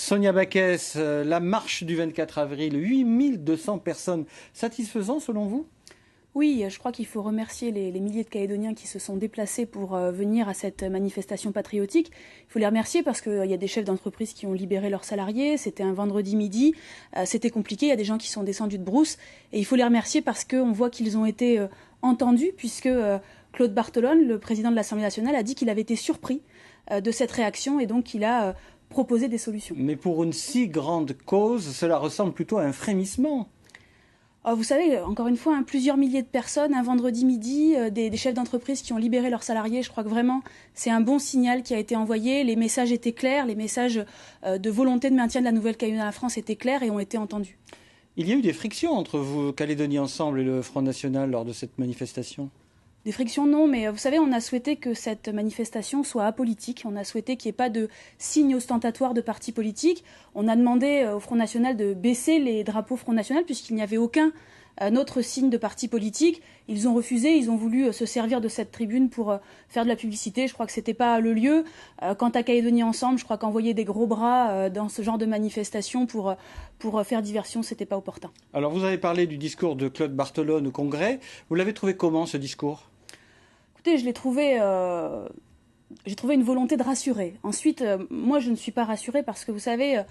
Sonia Backès, la marche du 24 avril, 8200 personnes, satisfaisant selon vous ? Oui, je crois qu'il faut remercier les milliers de Calédoniens qui se sont déplacés pour venir à cette manifestation patriotique. Il faut les remercier parce qu'il y a des chefs d'entreprise qui ont libéré leurs salariés. C'était un vendredi midi. C'était compliqué. Il y a des gens qui sont descendus de brousse. Et il faut les remercier parce qu'on voit qu'ils ont été entendus puisque Claude Barthelone, le président de l'Assemblée nationale, a dit qu'il avait été surpris de cette réaction et donc il a proposé des solutions. Mais pour une si grande cause, cela ressemble plutôt à un frémissement. Vous savez, encore une fois, plusieurs milliers de personnes, un vendredi midi, des chefs d'entreprise qui ont libéré leurs salariés. Je crois que vraiment, c'est un bon signal qui a été envoyé. Les messages étaient clairs, les messages de volonté de maintien de la Nouvelle-Calédonie dans la France étaient clairs et ont été entendus. Il y a eu des frictions entre vous, Calédonie Ensemble et le Front National lors de cette manifestation ? Des frictions, non, mais vous savez, on a souhaité que cette manifestation soit apolitique. On a souhaité qu'il n'y ait pas de signe ostentatoire de parti politique. On a demandé au Front National de baisser les drapeaux Front National puisqu'il n'y avait aucun autre signe de parti politique. Ils ont refusé, ils ont voulu se servir de cette tribune pour faire de la publicité. Je crois que ce n'était pas le lieu. Quant à Calédonie Ensemble, je crois qu'envoyer des gros bras dans ce genre de manifestation pour faire diversion, ce n'était pas opportun. Alors vous avez parlé du discours de Claude Barthelone au Congrès. Vous l'avez trouvé comment, ce discours ? Écoutez, j'ai trouvé une volonté de rassurer. Ensuite, moi, je ne suis pas rassurée parce que, vous savez,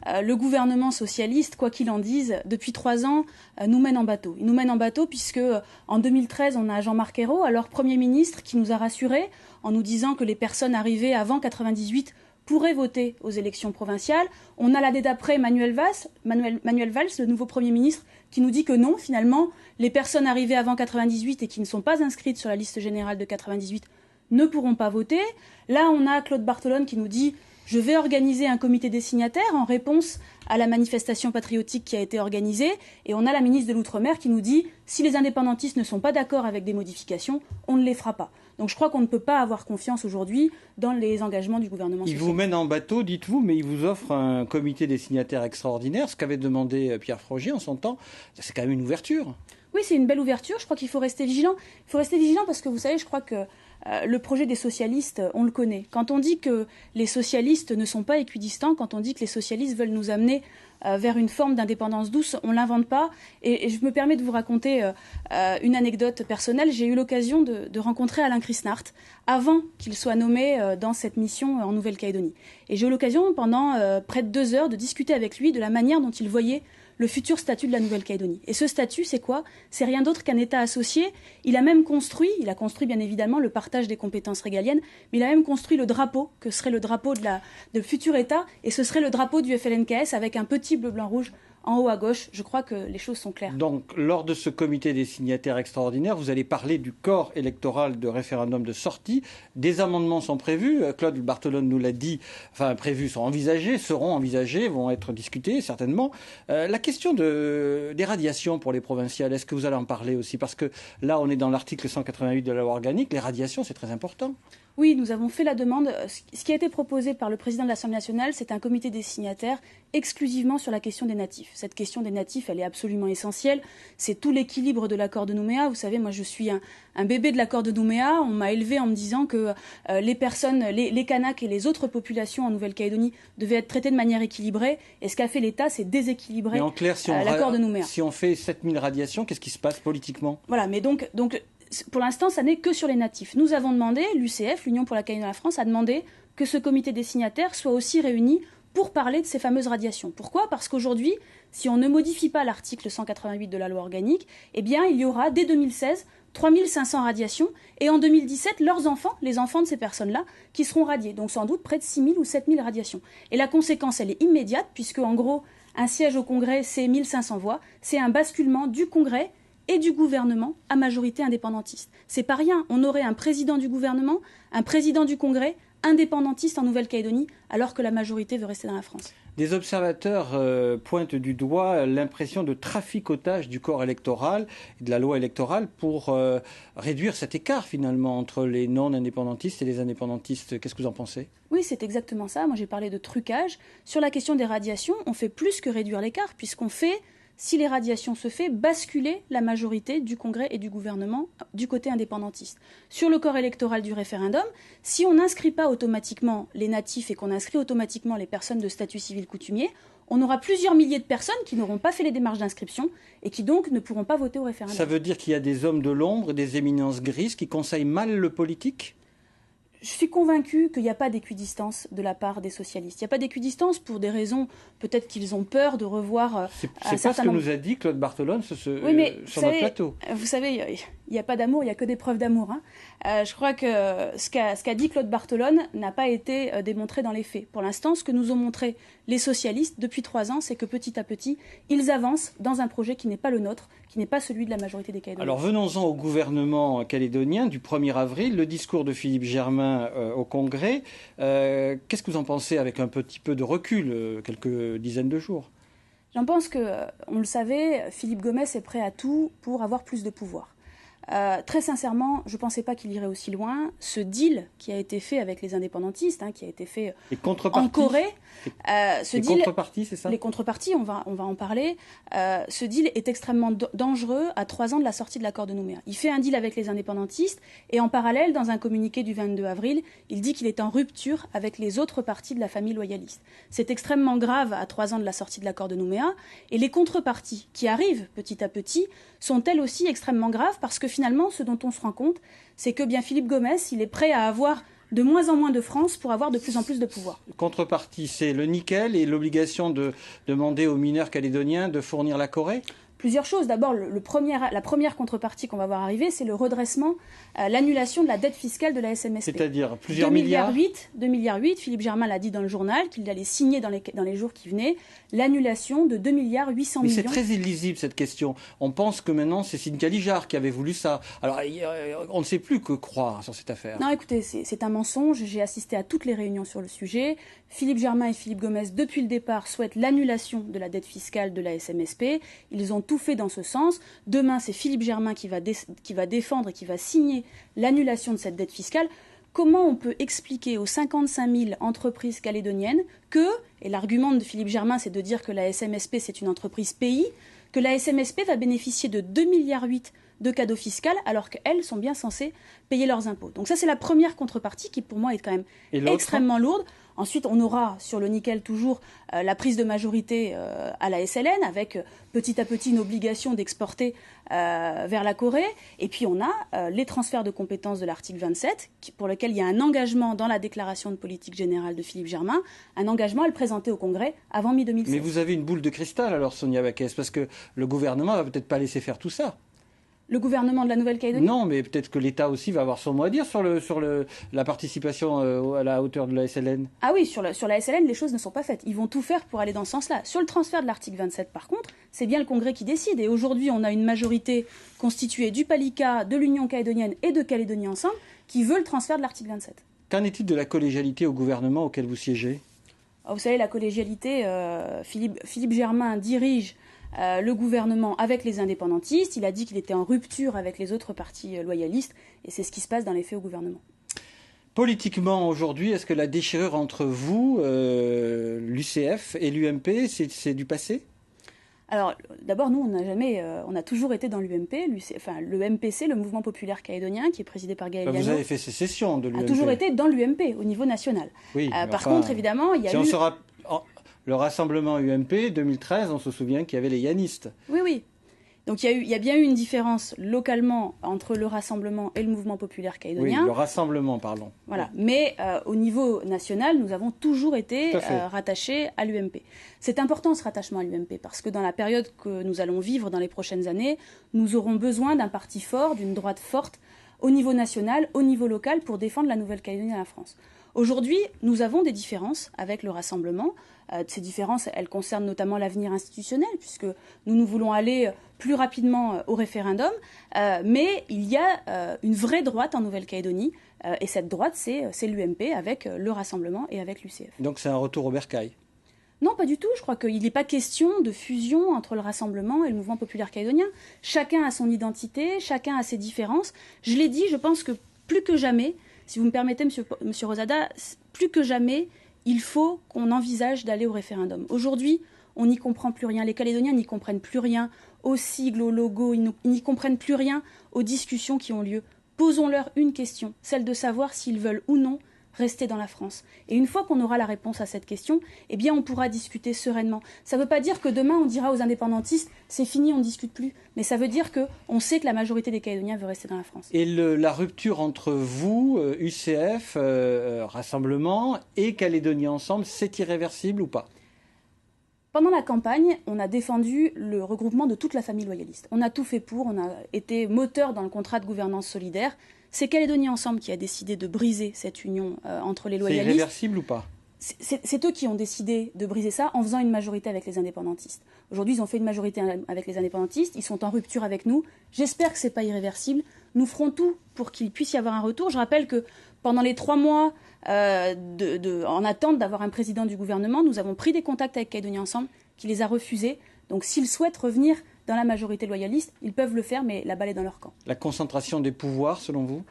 le gouvernement socialiste, quoi qu'il en dise, depuis 3 ans, nous mène en bateau. Il nous mène en bateau puisque, en 2013, on a Jean-Marc Ayrault, alors Premier ministre, qui nous a rassurés en nous disant que les personnes arrivées avant 98 pourraient voter aux élections provinciales. On a l'année d'après Manuel Valls, le nouveau Premier ministre, qui nous dit que non, finalement, les personnes arrivées avant 98 et qui ne sont pas inscrites sur la liste générale de 98 ne pourront pas voter. Là, on a Claude Barthelone qui nous dit « Je vais organiser un comité des signataires en réponse à la manifestation patriotique qui a été organisée. » Et on a la ministre de l'Outre-mer qui nous dit « Si les indépendantistes ne sont pas d'accord avec des modifications, on ne les fera pas. » Donc je crois qu'on ne peut pas avoir confiance aujourd'hui dans les engagements du gouvernement social. Il vous mène en bateau, dites-vous, mais il vous offre un comité des signataires extraordinaire, ce qu'avait demandé Pierre Frogier en son temps. C'est quand même une ouverture. Oui, c'est une belle ouverture. Je crois qu'il faut rester vigilant. Il faut rester vigilant parce que, vous savez, je crois que le projet des socialistes, on le connaît. Quand on dit que les socialistes ne sont pas équidistants, quand on dit que les socialistes veulent nous amener vers une forme d'indépendance douce, on ne l'invente pas. Et je me permets de vous raconter une anecdote personnelle. J'ai eu l'occasion de rencontrer Alain Chrisnart avant qu'il soit nommé dans cette mission en Nouvelle-Calédonie. Et j'ai eu l'occasion, pendant près de 2 heures, de discuter avec lui de la manière dont il voyait le futur statut de la Nouvelle-Calédonie. Et ce statut, c'est quoi ? C'est rien d'autre qu'un État associé. Il a construit bien évidemment le partage des compétences régaliennes, mais il a même construit le drapeau, que serait le drapeau de futur État, et ce serait le drapeau du FLNKS avec un petit bleu, blanc, rouge en haut à gauche. Je crois que les choses sont claires. Donc, lors de ce comité des signataires extraordinaires, vous allez parler du corps électoral de référendum de sortie. Des amendements sont prévus. Claude Barthelone nous l'a dit. Enfin, prévus, seront envisagés, vont être discutés certainement. La question des radiations pour les provinciales, est-ce que vous allez en parler aussi ? Parce que là, on est dans l'article 188 de la loi organique. Les radiations, c'est très important. Oui, nous avons fait la demande. Ce qui a été proposé par le président de l'Assemblée nationale, c'est un comité des signataires exclusivement sur la question des natifs. Cette question des natifs, elle est absolument essentielle. C'est tout l'équilibre de l'accord de Nouméa. Vous savez, moi, je suis un bébé de l'accord de Nouméa. On m'a élevé en me disant que les personnes, les Kanaks et les autres populations en Nouvelle-Calédonie devaient être traitées de manière équilibrée. Et ce qu'a fait l'État, c'est déséquilibrer l'accord de Nouméa. Si on fait 7000 radiations, qu'est-ce qui se passe politiquement ? Voilà, mais donc pour l'instant, ça n'est que sur les natifs. Nous avons demandé, l'UCF, l'Union pour la Calédonie de la France, a demandé que ce comité des signataires soit aussi réuni pour parler de ces fameuses radiations. Pourquoi ? Parce qu'aujourd'hui, si on ne modifie pas l'article 188 de la loi organique, eh bien, il y aura, dès 2016, 3500 radiations, et en 2017, leurs enfants, les enfants de ces personnes-là, qui seront radiés. Donc sans doute près de 6000 ou 7000 radiations. Et la conséquence, elle est immédiate, puisque en gros, un siège au Congrès, c'est 1500 voix. C'est un basculement du Congrès et du gouvernement à majorité indépendantiste. C'est pas rien. On aurait un président du gouvernement, un président du Congrès, indépendantiste en Nouvelle-Calédonie, alors que la majorité veut rester dans la France. Des observateurs pointent du doigt l'impression de traficotage du corps électoral et de la loi électorale pour réduire cet écart finalement entre les non-indépendantistes et les indépendantistes. Qu'est-ce que vous en pensez ? Oui, c'est exactement ça. Moi, j'ai parlé de trucage. Sur la question des radiations, on fait plus que réduire l'écart, puisqu'on fait si l'irradiation se fait, basculer la majorité du Congrès et du gouvernement du côté indépendantiste. Sur le corps électoral du référendum, si on n'inscrit pas automatiquement les natifs et qu'on inscrit automatiquement les personnes de statut civil coutumier, on aura plusieurs milliers de personnes qui n'auront pas fait les démarches d'inscription et qui donc ne pourront pas voter au référendum. Ça veut dire qu'il y a des hommes de l'ombre, des éminences grises qui conseillent mal le politique ? Je suis convaincue qu'il n'y a pas d'équidistance de la part des socialistes. Il n'y a pas d'équidistance pour des raisons, peut-être qu'ils ont peur de revoir C'est pas ce que nous a dit Claude Barthelone sur notre plateau. Vous savez, il n'y a pas d'amour, il n'y a que des preuves d'amour. Je crois que ce qu'a dit Claude Barthelone n'a pas été démontré dans les faits. Pour l'instant, ce que nous ont montré les socialistes depuis 3 ans, c'est que petit à petit, ils avancent dans un projet qui n'est pas le nôtre, qui n'est pas celui de la majorité des Calédoniens. Alors venons-en au gouvernement calédonien du 1er avril, le discours de Philippe Germain au Congrès. Qu'est-ce que vous en pensez avec un petit peu de recul, quelques dizaines de jours ? J'en pense que, on le savait, Philippe Gomes est prêt à tout pour avoir plus de pouvoir. Très sincèrement, je ne pensais pas qu'il irait aussi loin. Ce deal qui a été fait avec les indépendantistes, qui a été fait en Corée, les contreparties, c'est ça ? Les contreparties, on va en parler. Ce deal est extrêmement dangereux à 3 ans de la sortie de l'accord de Nouméa. Il fait un deal avec les indépendantistes et en parallèle, dans un communiqué du 22 avril, il dit qu'il est en rupture avec les autres partis de la famille loyaliste. C'est extrêmement grave à 3 ans de la sortie de l'accord de Nouméa et les contreparties qui arrivent petit à petit sont elles aussi extrêmement graves parce que finalement, ce dont on se rend compte, c'est que bien Philippe Gomes, il est prêt à avoir de moins en moins de France pour avoir de plus en plus de pouvoir. Contrepartie, c'est le nickel et l'obligation de demander aux mineurs calédoniens de fournir la Corée ? Plusieurs choses. D'abord, la première contrepartie qu'on va voir arriver, c'est le redressement, l'annulation de la dette fiscale de la SMSP. C'est-à-dire plusieurs milliards ? 2,8 milliards. Philippe Germain l'a dit dans le journal, qu'il allait signer dans les jours qui venaient, l'annulation de 2,8 milliards. Mais c'est très illisible cette question. On pense que maintenant c'est Cynthia Lijard qui avait voulu ça. Alors on ne sait plus que croire sur cette affaire. Non, écoutez, c'est un mensonge. J'ai assisté à toutes les réunions sur le sujet. Philippe Germain et Philippe Gomes, depuis le départ, souhaitent l'annulation de la dette fiscale de la SMSP. Ils ont tout fait dans ce sens. Demain, c'est Philippe Germain qui va défendre et qui va signer l'annulation de cette dette fiscale. Comment on peut expliquer aux 55 000 entreprises calédoniennes que, et l'argument de Philippe Germain, c'est de dire que la SMSP, c'est une entreprise pays, que la SMSP va bénéficier de 2,8 milliards de cadeaux fiscaux alors qu'elles sont bien censées payer leurs impôts. Donc ça, c'est la première contrepartie qui, pour moi, est quand même extrêmement lourde. Ensuite, on aura sur le nickel toujours la prise de majorité à la SLN avec petit à petit une obligation d'exporter vers la Corée. Et puis on a les transferts de compétences de l'article 27 pour lequel il y a un engagement dans la déclaration de politique générale de Philippe Germain, un engagement à le présenter au Congrès avant mi-2016. Mais vous avez une boule de cristal alors, Sonia Backès, parce que le gouvernement va peut-être pas laisser faire tout ça. Le gouvernement de la Nouvelle-Calédonie ? Non, mais peut-être que l'État aussi va avoir son mot à dire sur la participation à la hauteur de la SLN. Ah oui, sur la SLN, les choses ne sont pas faites. Ils vont tout faire pour aller dans ce sens-là. Sur le transfert de l'article 27, par contre, c'est bien le Congrès qui décide. Et aujourd'hui, on a une majorité constituée du PALICA, de l'Union calédonienne et de Calédonie Ensemble qui veut le transfert de l'article 27. Qu'en est-il de la collégialité au gouvernement auquel vous siégez ? Vous savez, la collégialité, Philippe Germain dirige le gouvernement avec les indépendantistes. Il a dit qu'il était en rupture avec les autres partis loyalistes et c'est ce qui se passe dans les faits au gouvernement. Politiquement, aujourd'hui, est-ce que la déchirure entre vous, l'UCF et l'UMP, c'est du passé ? Alors, d'abord, nous, on a toujours été dans l'UMP. Le MPC, le Mouvement Populaire Calédonien, qui est présidé par Gaël Llano. Vous avez fait sécession de l'UMP. A toujours été dans l'UMP, au niveau national. Oui, par contre, évidemment, il y a eu... Le rassemblement UMP, 2013, on se souvient qu'il y avait les yanistes. Oui. Donc il y a bien eu une différence localement entre le rassemblement et le mouvement populaire calédonien. Oui, le rassemblement, pardon. Voilà. Mais au niveau national, nous avons toujours été rattachés à l'UMP. C'est important ce rattachement à l'UMP parce que dans la période que nous allons vivre dans les prochaines années, nous aurons besoin d'un parti fort, d'une droite forte au niveau national, au niveau local pour défendre la Nouvelle-Calédonie et la France. Aujourd'hui, nous avons des différences avec le rassemblement. Ces différences, elles concernent notamment l'avenir institutionnel, puisque nous voulons aller plus rapidement au référendum. Mais il y a une vraie droite en Nouvelle-Calédonie, et cette droite, c'est l'UMP avec le rassemblement et avec l'UCF. Donc c'est un retour au bercail ? Non, pas du tout. Je crois qu'il n'est pas question de fusion entre le rassemblement et le mouvement populaire calédonien. Chacun a son identité, chacun a ses différences. Je l'ai dit, je pense que plus que jamais, si vous me permettez, monsieur Rosada, plus que jamais, il faut qu'on envisage d'aller au référendum. Aujourd'hui, on n'y comprend plus rien. Les Calédoniens n'y comprennent plus rien aux sigles, aux logos, ils n'y comprennent plus rien aux discussions qui ont lieu. Posons-leur une question, celle de savoir s'ils veulent ou non rester dans la France. Et une fois qu'on aura la réponse à cette question, eh bien on pourra discuter sereinement. Ça ne veut pas dire que demain on dira aux indépendantistes c'est fini, on ne discute plus. Mais ça veut dire qu'on sait que la majorité des Calédoniens veut rester dans la France. Et la rupture entre vous, UCF, Rassemblement et Calédonie Ensemble, c'est irréversible ou pas ? Pendant la campagne, on a défendu le regroupement de toute la famille loyaliste. On a tout fait pour, on a été moteur dans le contrat de gouvernance solidaire. C'est Calédonie Ensemble qui a décidé de briser cette union entre les loyalistes. C'est irréversible ou pas ? C'est eux qui ont décidé de briser ça en faisant une majorité avec les indépendantistes. Aujourd'hui, ils ont fait une majorité avec les indépendantistes, ils sont en rupture avec nous. J'espère que ce n'est pas irréversible. Nous ferons tout pour qu'il puisse y avoir un retour. Je rappelle que pendant les 3 mois en attente d'avoir un président du gouvernement, nous avons pris des contacts avec Calédonie Ensemble, qui les a refusés. Donc s'ils souhaitent revenir dans la majorité loyaliste, ils peuvent le faire, mais la balle est dans leur camp. La concentration des pouvoirs, selon vous ?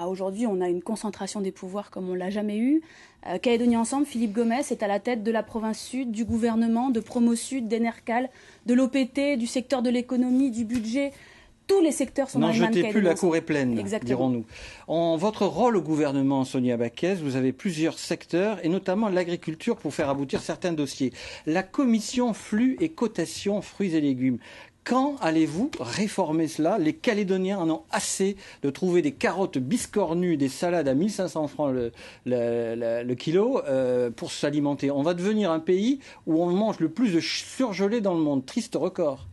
Aujourd'hui, on a une concentration des pouvoirs comme on ne l'a jamais eu. Calédonie Ensemble, Philippe Gomes est à la tête de la province sud, du gouvernement, de Promo Sud, d'Enercal, de l'OPT, du secteur de l'économie, du budget. Tous les secteurs sont dans les mains de Calédonie N'en jetez plus, la Ensemble. cour est pleine, dirons-nous. En votre rôle au gouvernement, Sonia Backès, vous avez plusieurs secteurs, et notamment l'agriculture, pour faire aboutir certains dossiers. La commission flux et cotation fruits et légumes. Quand allez-vous réformer cela ? Les Calédoniens en ont assez de trouver des carottes biscornues, des salades à 1500 francs le kilo pour s'alimenter. On va devenir un pays où on mange le plus de surgelés dans le monde. Triste record.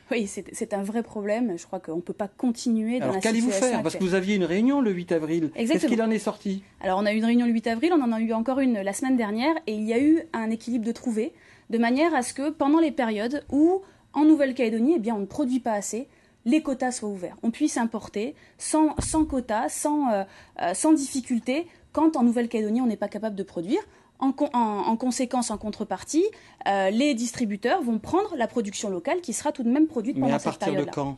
Oui, c'est un vrai problème. Je crois qu'on ne peut pas continuer dans la situation. Alors qu'allez-vous faire ? Parce que vous aviez une réunion le 8 avril. Exactement. Qu'est-ce qu'il en est sorti ? Alors on a eu une réunion le 8 avril, on en a eu encore une la semaine dernière, et il y a eu un équilibre de trouver, de manière à ce que pendant les périodes où en Nouvelle-Calédonie, eh bien, on ne produit pas assez, les quotas soient ouverts. On puisse importer sans quotas, sans difficulté, quand en Nouvelle-Calédonie, on n'est pas capable de produire. En conséquence, en contrepartie, les distributeurs vont prendre la production locale qui sera tout de même produite pendant cette période-là. Mais à partir de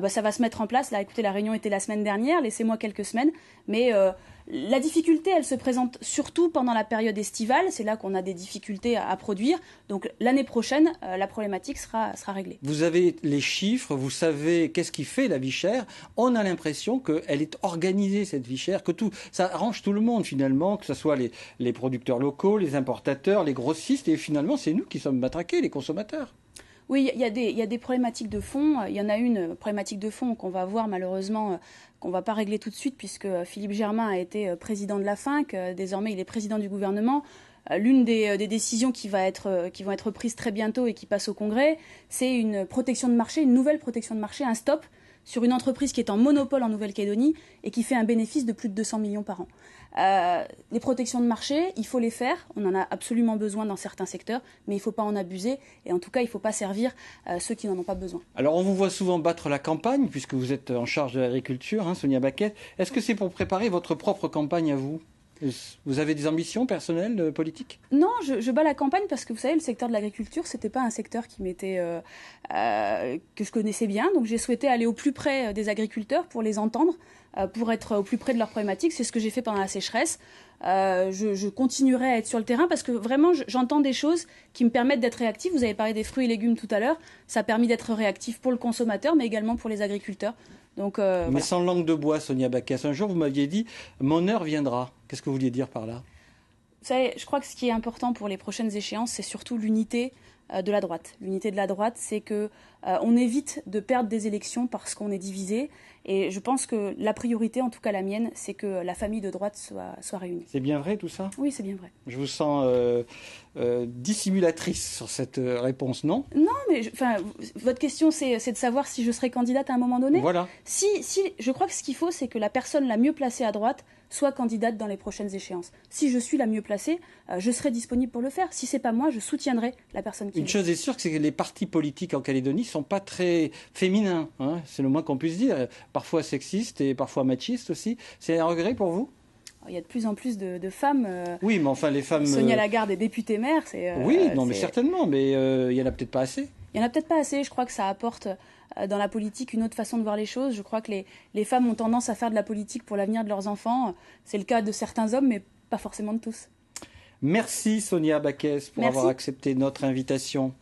quand ? Ça va se mettre en place. Là, écoutez, la réunion était la semaine dernière, laissez-moi quelques semaines. Mais la difficulté, elle se présente surtout pendant la période estivale. C'est là qu'on a des difficultés à produire. Donc l'année prochaine, la problématique sera réglée. Vous avez les chiffres, vous savez qu'est-ce qui fait la vie chère. On a l'impression qu'elle est organisée, cette vie chère, que ça arrange tout le monde finalement, que ce soit les producteurs locaux, les importateurs, les grossistes. Et finalement, c'est nous qui sommes matraqués, les consommateurs. Oui, il y a des problématiques de fond. Il y en a une problématique de fond qu'on va voir malheureusement, qu'on ne va pas régler tout de suite, puisque Philippe Germain a été président de la FINC. Désormais, il est président du gouvernement. L'une des décisions qui vont être prises très bientôt et qui passe au Congrès, c'est une protection de marché, une nouvelle protection de marché, un stop sur une entreprise qui est en monopole en Nouvelle-Calédonie et qui fait un bénéfice de plus de 200 millions par an. Les protections de marché, il faut les faire, on en a absolument besoin dans certains secteurs, mais il ne faut pas en abuser et en tout cas il ne faut pas servir ceux qui n'en ont pas besoin. Alors on vous voit souvent battre la campagne puisque vous êtes en charge de l'agriculture, Sonia Backès. Est-ce que c'est pour préparer votre propre campagne à vous ? Vous avez des ambitions personnelles, politiques ? Non, je bats la campagne parce que vous savez, le secteur de l'agriculture, c'était pas un secteur qui m'était que je connaissais bien. Donc j'ai souhaité aller au plus près des agriculteurs pour les entendre, pour être au plus près de leurs problématiques. C'est ce que j'ai fait pendant la sécheresse. Je continuerai à être sur le terrain parce que vraiment, j'entends des choses qui me permettent d'être réactif. Vous avez parlé des fruits et légumes tout à l'heure. Ça a permis d'être réactif pour le consommateur, mais également pour les agriculteurs. Donc, mais voilà. sans langue de bois, Sonia Backès. Un jour, vous m'aviez dit « mon heure viendra ». Qu'est-ce que vous vouliez dire par là ? Vous savez, je crois que ce qui est important pour les prochaines échéances, c'est surtout l'unité de la droite. L'unité de la droite, c'est que on évite de perdre des élections parce qu'on est divisé. Et je pense que la priorité, en tout cas la mienne, c'est que la famille de droite soit réunie. C'est bien vrai tout ça ? Oui, c'est bien vrai. Je vous sens dissimulatrice sur cette réponse, non ? Non, mais votre question, c'est de savoir si je serai candidate à un moment donné. Voilà. Si, je crois que ce qu'il faut, c'est que la personne la mieux placée à droite soit candidate dans les prochaines échéances. Si je suis la mieux placée, je serai disponible pour le faire. Si c'est pas moi, je soutiendrai la personne qui. Une chose est sûre, c'est que les partis politiques en Calédonie sont pas très féminins, hein, c'est le moins qu'on puisse dire. Parfois sexistes et parfois machistes aussi. C'est un regret pour vous ? Il y a de plus en plus de femmes. Oui, mais enfin les femmes. Sonia Lagarde est députée maire. Oui, non, mais certainement, mais il y en a peut-être pas assez. Il y en a peut-être pas assez. Je crois que ça apporte dans la politique une autre façon de voir les choses. Je crois que les femmes ont tendance à faire de la politique pour l'avenir de leurs enfants. C'est le cas de certains hommes, mais pas forcément de tous. Merci Sonia Backès pour avoir accepté notre invitation.